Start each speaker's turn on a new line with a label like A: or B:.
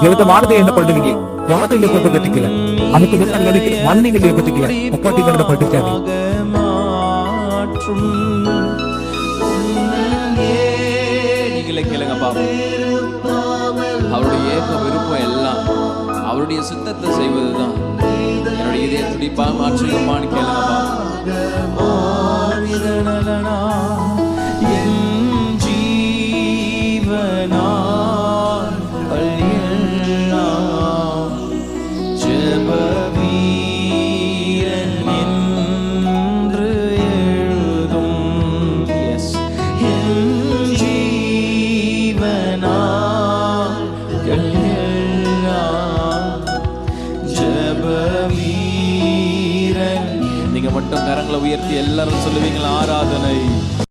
A: ಇವತ್ತು ಮಾಡದೆ என்ன பண்ணுவீங்க? வார்த்தைகளை போட்டு கட்டிக்கல, அதுக்கு என்ன நினைக்கிற மண்ணிகளை கட்டிக்கல, முப்பாட்டி கண்ட பட்டுச்சாரு.
B: நீங்களே கேளுங்க பாப்பா. அவருடைய ஏக விருப்பம் எல்லாம் அவருடைய சித்தத்தை செய்வதுதான். என்னுடைய இதய துடிப்பா மாற்றுமான்னு கேளுங்க பாப்பா. நீங்க மட்டும் கரங்களை உயர்த்தி எல்லாரும் சொல்லுவீங்களா? ஆராதனை